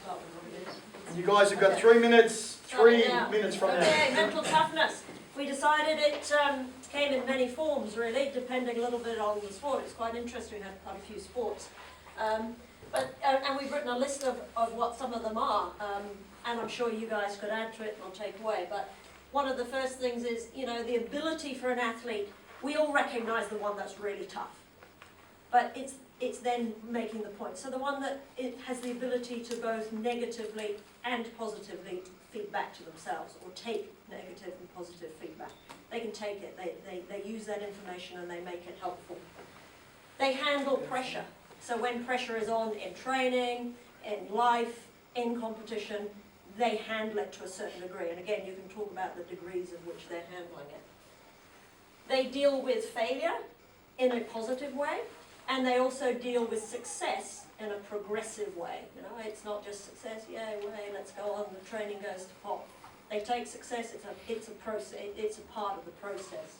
start with what it is. You guys have got Okay. 3 minutes, three Starting now. minutes from Okay, now. mental toughness. We decided it came in many forms, really, depending a little bit on the sport. It's quite interesting. We had quite a few sports. And we've written a list of what some of them are. And I'm sure you guys could add to it and I'll take away. But one of the first things is, you know, the ability for an athlete. We all recognise the one that's really tough. But it's then making the point. So the one that it has the ability to both negatively and positively feed back to themselves, or take negative and positive feedback. They can take it, they use that information and they make it helpful. They handle pressure. So when pressure is on in training, in life, in competition, they handle it to a certain degree. And again, you can talk about the degrees of which they're handling it. They deal with failure in a positive way. And they also deal with success in a progressive way. You know, it's not just success, yay, way, let's go on, the training goes to pot. They take success, it's a process, it's a part of the process.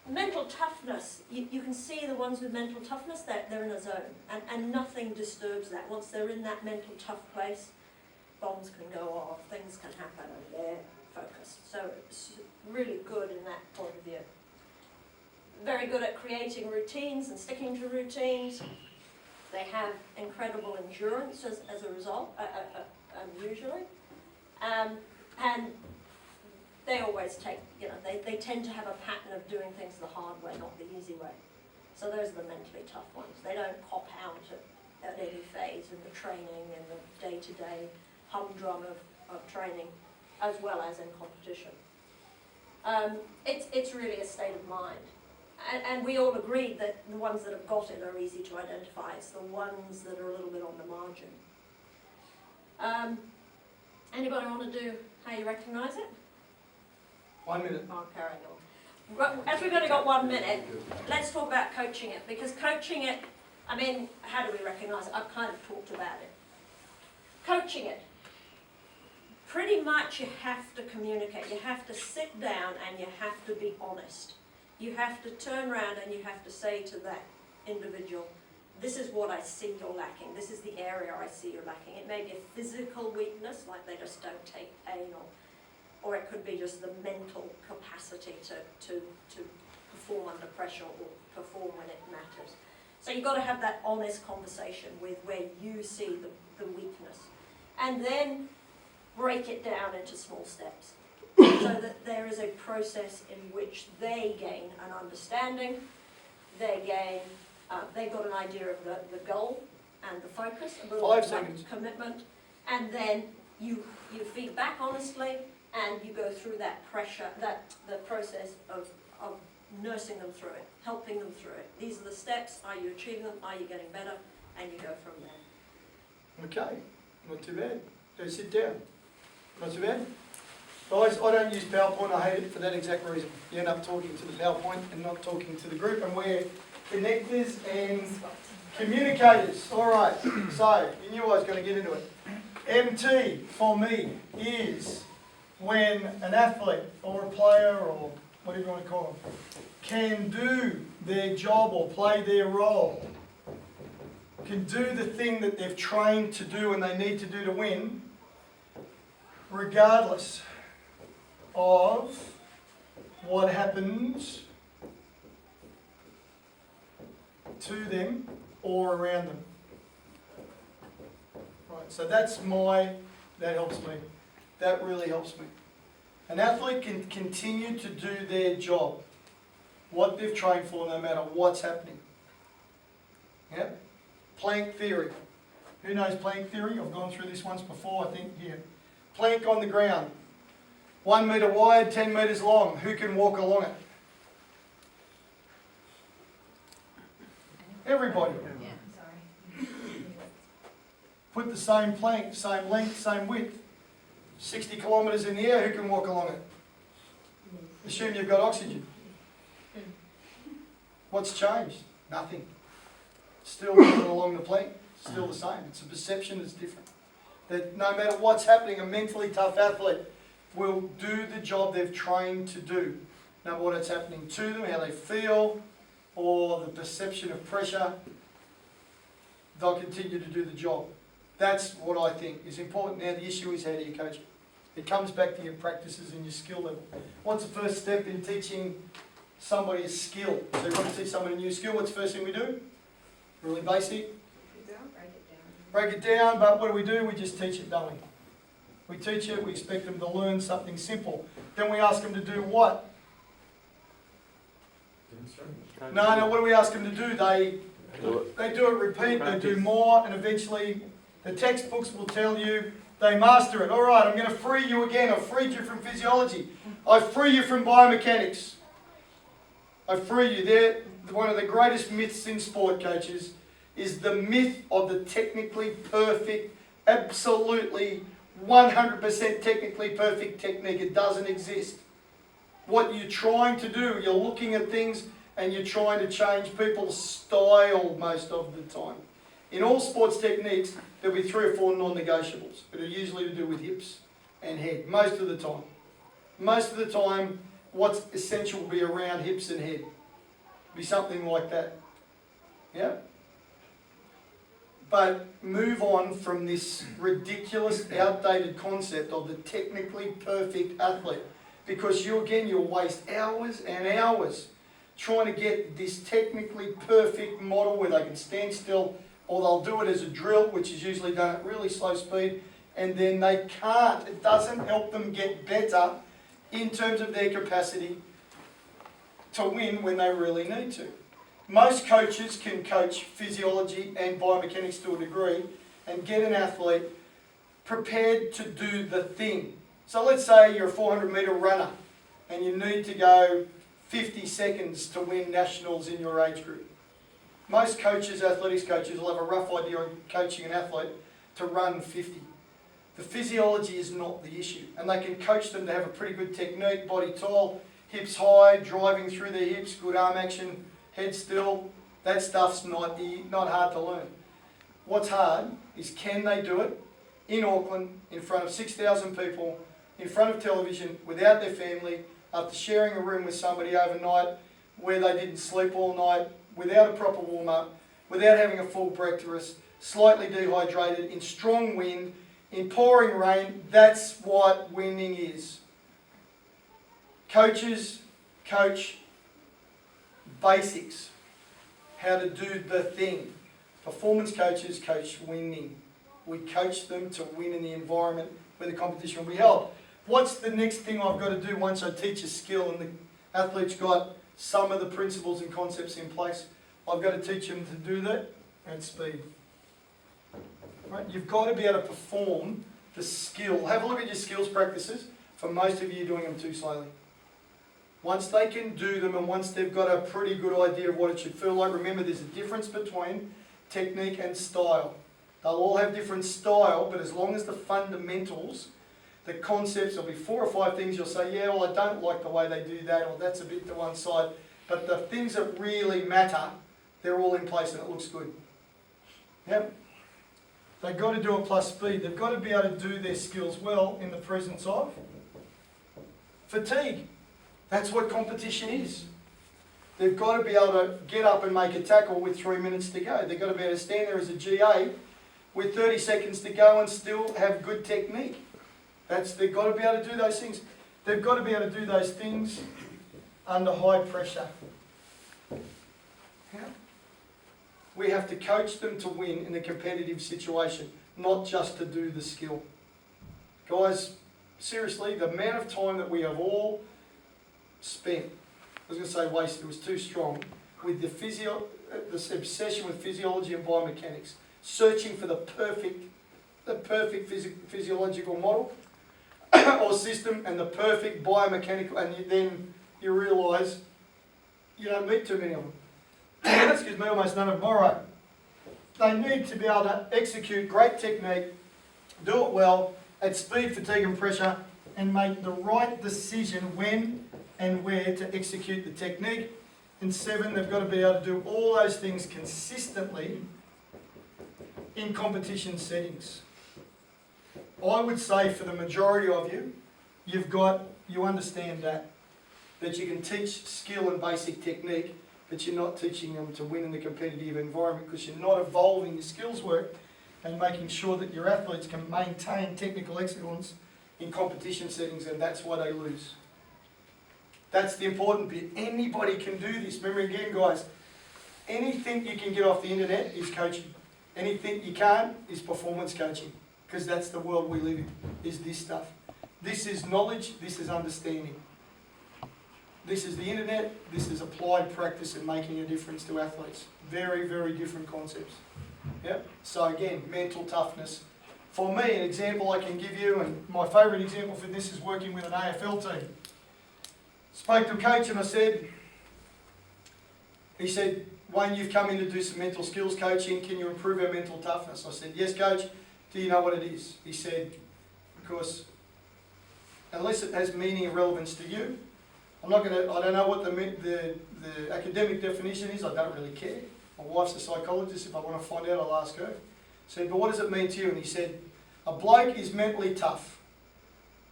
Mental toughness, you can see the ones with mental toughness, they're in a zone, and nothing disturbs that. Once they're in that mental tough place, bombs can go off, things can happen, and they're focused. So it's really good in that point of view. Very good at creating routines and sticking to routines. They have incredible endurance as a result, usually. And they always take, you know, they tend to have a pattern of doing things the hard way, not the easy way. So those are the mentally tough ones. They don't cop out at any phase in the training and the day-to-day humdrum of training, as well as in competition. It's really a state of mind. And we all agreed that the ones that have got it are easy to identify. It's the ones that are a little bit on the margin. Anybody want to do how you recognise it? 1 minute. I'll carry on. As we've only got 1 minute, let's talk about coaching it. Because coaching it, I mean, how do we recognise it? I've kind of talked about it. Coaching it. Pretty much you have to communicate. You have to sit down and you have to be honest. You have to turn around and you have to say to that individual, this is what I see you're lacking. This is the area I see you're lacking. It may be a physical weakness, like they just don't take pain, or it could be just the mental capacity to perform under pressure or perform when it matters. So you've got to have that honest conversation with where you see the weakness. And then break it down into small steps. So that there is a process in which they gain an understanding, they've got an idea of the goal and the focus, a little 5 bit seconds. of commitment, and then you feed back honestly, and you go through that pressure, the process of nursing them through it, helping them through it. These are the steps. Are you achieving them? Are you getting better? And you go from there. Okay, not too bad. Go sit down. Not too bad. Guys, I don't use PowerPoint. I hate it for that exact reason. You end up talking to the PowerPoint and not talking to the group, and we're connectors and communicators. All right, so you knew I was going to get into it. MT, for me, is when an athlete or a player or whatever you want to call them can do their job or play their role, can do the thing that they've trained to do and they need to do to win, regardless of what happens to them or around them. Right, so that helps me. That really helps me. An athlete can continue to do their job, what they've trained for, no matter what's happening. Yeah? Plank theory. Who knows plank theory? I've gone through this once before, I think, here. Plank on the ground. 1 metre wide, 10 metres long. Who can walk along it? Everybody. Yeah, sorry. Put the same plank, same length, same width. 60 kilometres in the air, who can walk along it? Assume you've got oxygen. What's changed? Nothing. Still walking along the plank, still the same. It's a perception that's different. That no matter what's happening, a mentally tough athlete will do the job they've trained to do. No matter what's happening to them, how they feel, or the perception of pressure, they'll continue to do the job. That's what I think is important. Now the issue is, how do you coach it? It comes back to your practices and your skill level. What's the first step in teaching somebody a skill? So if you want to teach someone a new skill, what's the first thing we do? Really basic. Break it down, but what do? We just teach it, don't we? We teach it, we expect them to learn something simple. Then we ask them to do what? No, what do we ask them to do? They do it, repeat, they do more, and eventually the textbooks will tell you they master it. All right, I'm going to free you again. I've freed you from physiology. I free you from biomechanics. I free you. They're one of the greatest myths in sport, coaches, is the myth of the technically perfect, absolutely 100% technically perfect technique. It doesn't exist. What you're trying to do, you're looking at things and you're trying to change people's style most of the time. In all sports techniques, there'll be 3 or 4 non-negotiables, but are usually to do with hips and head, most of the time. Most of the time, what's essential will be around hips and head. Be something like that. Yeah? But move on from this ridiculous, outdated concept of the technically perfect athlete. Because you'll waste hours and hours trying to get this technically perfect model where they can stand still, or they'll do it as a drill, which is usually done at really slow speed, and then they can't. It doesn't help them get better in terms of their capacity to win when they really need to. Most coaches can coach physiology and biomechanics to a degree and get an athlete prepared to do the thing. So let's say you're a 400 metre runner and you need to go 50 seconds to win nationals in your age group. Most coaches, athletics coaches, will have a rough idea of coaching an athlete to run 50. The physiology is not the issue, and they can coach them to have a pretty good technique, body tall, hips high, driving through their hips, good arm action, head still. That stuff's not hard to learn. What's hard is, can they do it in Auckland, in front of 6,000 people, in front of television, without their family, after sharing a room with somebody overnight where they didn't sleep all night, without a proper warm-up, without having a full breakfast, slightly dehydrated, in strong wind, in pouring rain. That's what winning is. Coaches coach basics, how to do the thing. Performance coaches coach winning. We coach them to win in the environment where the competition will be held. What's the next thing I've got to do once I teach a skill and the athlete's got some of the principles and concepts in place? I've got to teach them to do that at speed. Right? You've got to be able to perform the skill. Have a look at your skills practices. For most of you, you're doing them too slowly. Once they can do them and once they've got a pretty good idea of what it should feel like, remember there's a difference between technique and style. They'll all have different style, but as long as the fundamentals, the concepts, there'll be 4 or 5 things you'll say, yeah, well, I don't like the way they do that, or that's a bit to one side. But the things that really matter, they're all in place and it looks good. Yep. They've got to do it plus speed. They've got to be able to do their skills well in the presence of fatigue. That's what competition is. They've got to be able to get up and make a tackle with 3 minutes to go. They've got to be able to stand there as a GA with 30 seconds to go and still have good technique. They've got to be able to do those things. They've got to be able to do those things under high pressure. Yeah. We have to coach them to win in a competitive situation, not just to do the skill. Guys, seriously, the amount of time that we have all spent, I was going to say wasted, it was too strong, with this obsession with physiology and biomechanics, searching for the perfect physiological model or system and the perfect biomechanical, and then you realise you don't meet too many of them. Excuse me, almost none of them. All right. They need to be able to execute great technique, do it well, at speed, fatigue and pressure, and make the right decision when and where to execute the technique. And 7, they've got to be able to do all those things consistently in competition settings. I would say for the majority of you, you understand that you can teach skill and basic technique, but you're not teaching them to win in the competitive environment because you're not evolving your skills work and making sure that your athletes can maintain technical excellence in competition settings, and that's why they lose. That's the important bit. Anybody can do this. Remember again, guys, anything you can get off the internet is coaching. Anything you can't is performance coaching, because that's the world we live in, is this stuff. This is knowledge, this is understanding. This is the internet, this is applied practice and making a difference to athletes. Very, very different concepts. Yep. So again, mental toughness. For me, an example I can give you, and my favourite example for this is working with an AFL team. Spoke to a coach and he said, Wayne, you've come in to do some mental skills coaching, can you improve our mental toughness? I said, yes coach, do you know what it is? He said, because unless it has meaning and relevance to you, I don't know what the academic definition is, I don't really care. My wife's a psychologist, if I want to find out I'll ask her. I said, but what does it mean to you? And he said, a bloke is mentally tough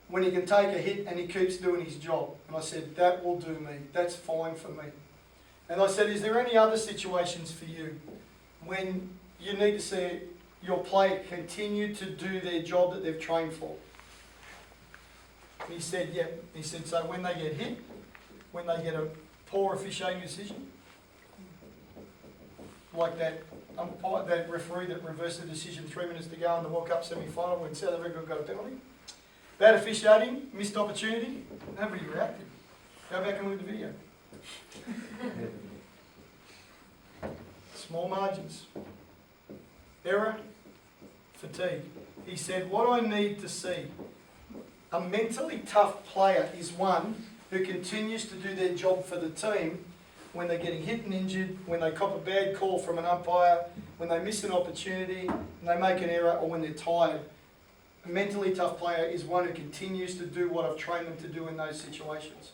when he can take a hit and he keeps doing his job. And I said, that will do me, that's fine for me. And I said, is there any other situations for you when you need to see your player continue to do their job that they've trained for? And he said, yeah. He said, so when they get hit, when they get a poor officiating decision, like that referee that reversed the decision 3 minutes to go in the World Cup semi-final when South Africa got a penalty. Bad officiating, missed opportunity, nobody reacted. Go back and look at the video. Small margins. Error, fatigue. He said, what I need to see, a mentally tough player is one who continues to do their job for the team when they're getting hit and injured, when they cop a bad call from an umpire, when they miss an opportunity, when they make an error, or when they're tired. A mentally tough player is one who continues to do what I've trained them to do in those situations.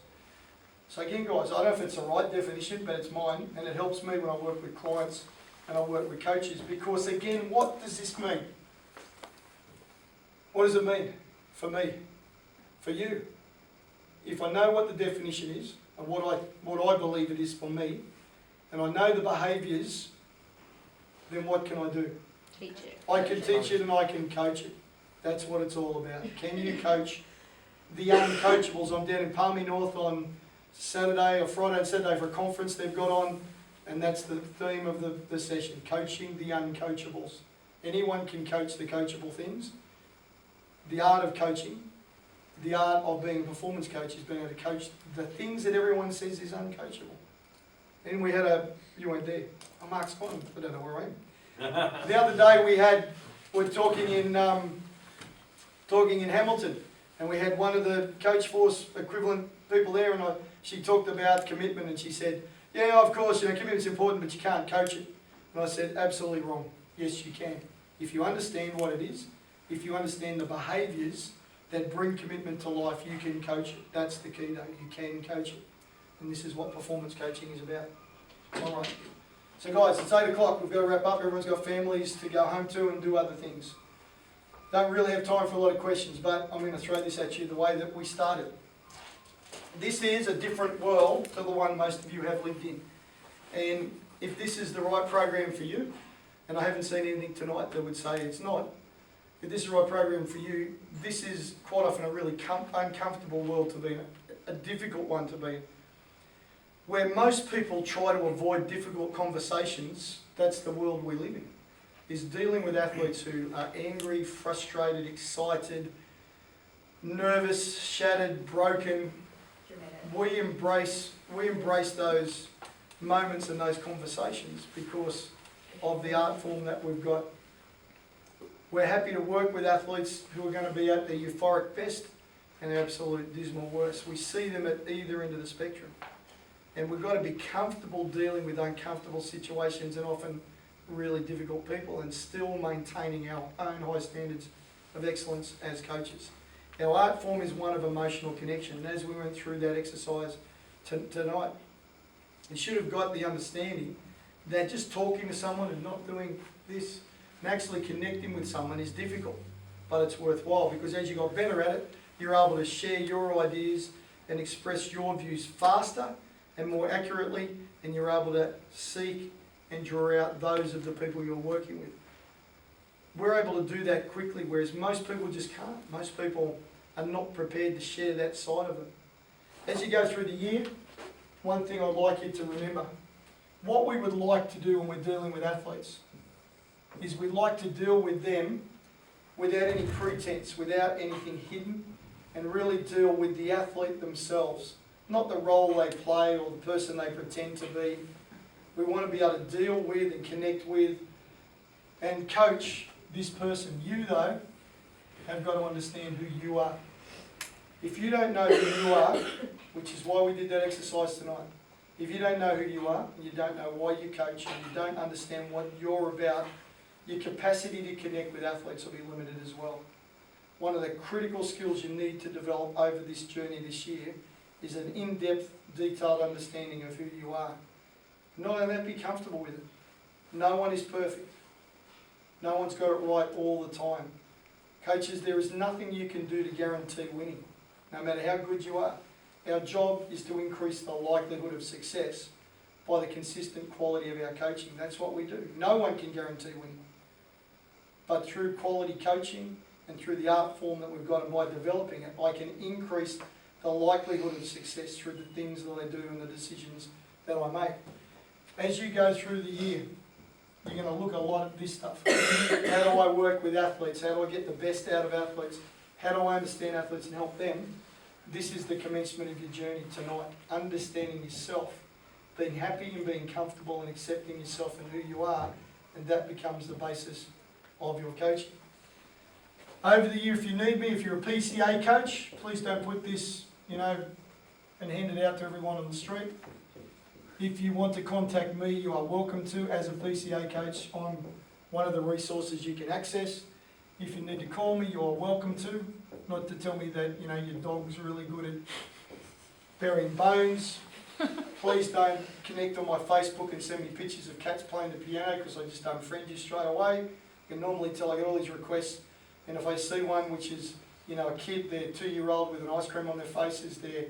So again, guys, I don't know if it's the right definition, but it's mine, and it helps me when I work with clients and I work with coaches, because again, what does this mean? What does it mean for me, for you? If I know what the definition is, and what I believe it is for me, and I know the behaviours, then what can I do? Teach it. I can teach it and I can coach it. That's what it's all about. Can you coach the uncoachables? I'm down in Palmy North on Saturday or Friday and Saturday for a conference they've got on, and that's the theme of the session, coaching the uncoachables. Anyone can coach the coachable things. The art of coaching, the art of being a performance coach is being able to coach the things that everyone says is uncoachable. And we had you weren't there, Mark's fine, I don't know where I am. The other day we're talking in Hamilton, and we had one of the Coach Force equivalent people there, and she talked about commitment, and she said, yeah, of course, commitment's important, but you can't coach it. And I said, absolutely wrong. Yes, you can. If you understand what it is, if you understand the behaviours that bring commitment to life, you can coach it. That's the key though, you can coach it. And this is what performance coaching is about. All right. So guys, it's 8 o'clock, we've got to wrap up. Everyone's got families to go home to and do other things. Don't really have time for a lot of questions, but I'm going to throw this at you the way that we started. This is a different world to the one most of you have lived in. And if this is the right program for you, and I haven't seen anything tonight that would say it's not, if this is the right program for you, this is quite often a really uncomfortable world to be in, a difficult one to be in. Where most people try to avoid difficult conversations, that's the world we live in, is dealing with athletes who are angry, frustrated, excited, nervous, shattered, broken. We embrace those moments and those conversations because of the art form that we've got. We're happy to work with athletes who are going to be at their euphoric best and their absolute dismal worst. We see them at either end of the spectrum. And we've got to be comfortable dealing with uncomfortable situations and often really difficult people and still maintaining our own high standards of excellence as coaches. Our art form is one of emotional connection, and as we went through that exercise tonight, you should have got the understanding that just talking to someone and not doing this and actually connecting with someone is difficult, but it's worthwhile because as you got better at it, you're able to share your ideas and express your views faster and more accurately, and you're able to seek and draw out those of the people you're working with. We're we're able to do that quickly, whereas most people just can't. Most people are not prepared to share that side of it. As you go through the year, one thing I'd like you to remember, what we would like to do when we're dealing with athletes is we like to deal with them without any pretense, without anything hidden, and really deal with the athlete themselves, not the role they play or the person they pretend to be. We want to be able to deal with and connect with and coach this person. You, though, have got to understand who you are. If you don't know who you are, which is why we did that exercise tonight, if you don't know who you are, and you don't know why you coach, and you don't understand what you're about, your capacity to connect with athletes will be limited as well. One of the critical skills you need to develop over this journey this year is an in-depth, detailed understanding of who you are. Not only that, be comfortable with it. No one is perfect. No one's got it right all the time. Coaches, there is nothing you can do to guarantee winning, no matter how good you are. Our job is to increase the likelihood of success by the consistent quality of our coaching. That's what we do. No one can guarantee winning. But through quality coaching and through the art form that we've got and by developing it, I can increase the likelihood of success through the things that I do and the decisions that I make. As you go through the year, you're going to look a lot at this stuff. How do I work with athletes? How do I get the best out of athletes? How do I understand athletes and help them? This is the commencement of your journey tonight. Understanding yourself, being happy and being comfortable and accepting yourself and who you are, and that becomes the basis of your coaching. Over the year, if you need me, if you're a PCA coach, please don't put this, and hand it out to everyone on the street. If you want to contact me, you are welcome to. As a PCA coach, I'm one of the resources you can access. If you need to call me, you are welcome to. Not to tell me that, your dog's really good at burying bones. Please don't connect on my Facebook and send me pictures of cats playing the piano, because I just unfriend you straight away. You can normally tell I get all these requests, and if I see one which is, a kid, their 2-year-old with an ice cream on their face is their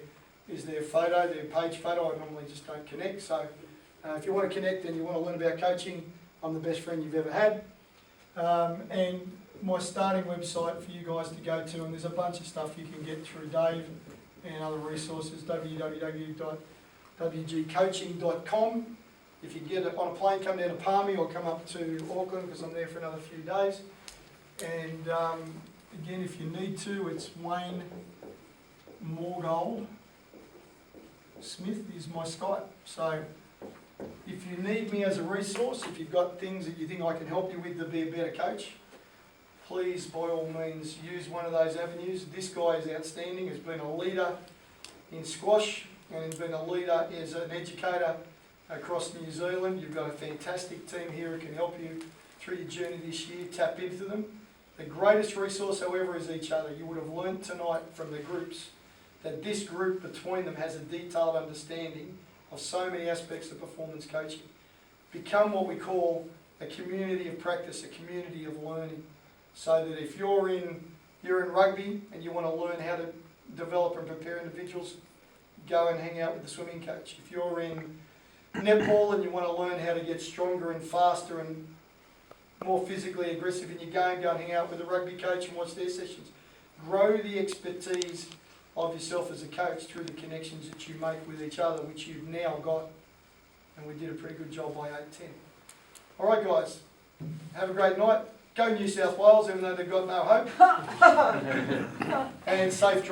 photo, their page photo, I normally just don't connect. So if you want to connect and you want to learn about coaching, I'm the best friend you've ever had. And my starting website for you guys to go to, and there's a bunch of stuff you can get through Dave and other resources, www.wgcoaching.com. If you get it on a plane, come down to Palmy or come up to Auckland, because I'm there for another few days. And again, if you need to, it's Wayne Morgold Smith is my Skype. So if you need me as a resource, if you've got things that you think I can help you with to be a better coach, please, by all means, use one of those avenues. This guy is outstanding. He's been a leader in squash and he's been a leader as an educator across New Zealand. You've got a fantastic team here who can help you through your journey this year. Tap into them. The greatest resource, however, is each other. You would have learnt tonight from the groups that this group between them has a detailed understanding of so many aspects of performance coaching. Become what we call a community of practice, a community of learning. So that if you're in rugby and you want to learn how to develop and prepare individuals, go and hang out with the swimming coach. If you're in netball and you want to learn how to get stronger and faster and more physically aggressive in your game, go and hang out with the rugby coach and watch their sessions. Grow the expertise of yourself as a coach through the connections that you make with each other, which you've now got. And we did a pretty good job by 8-10. All right, guys, have a great night. Go New South Wales, even though they've got no hope. And safe drive.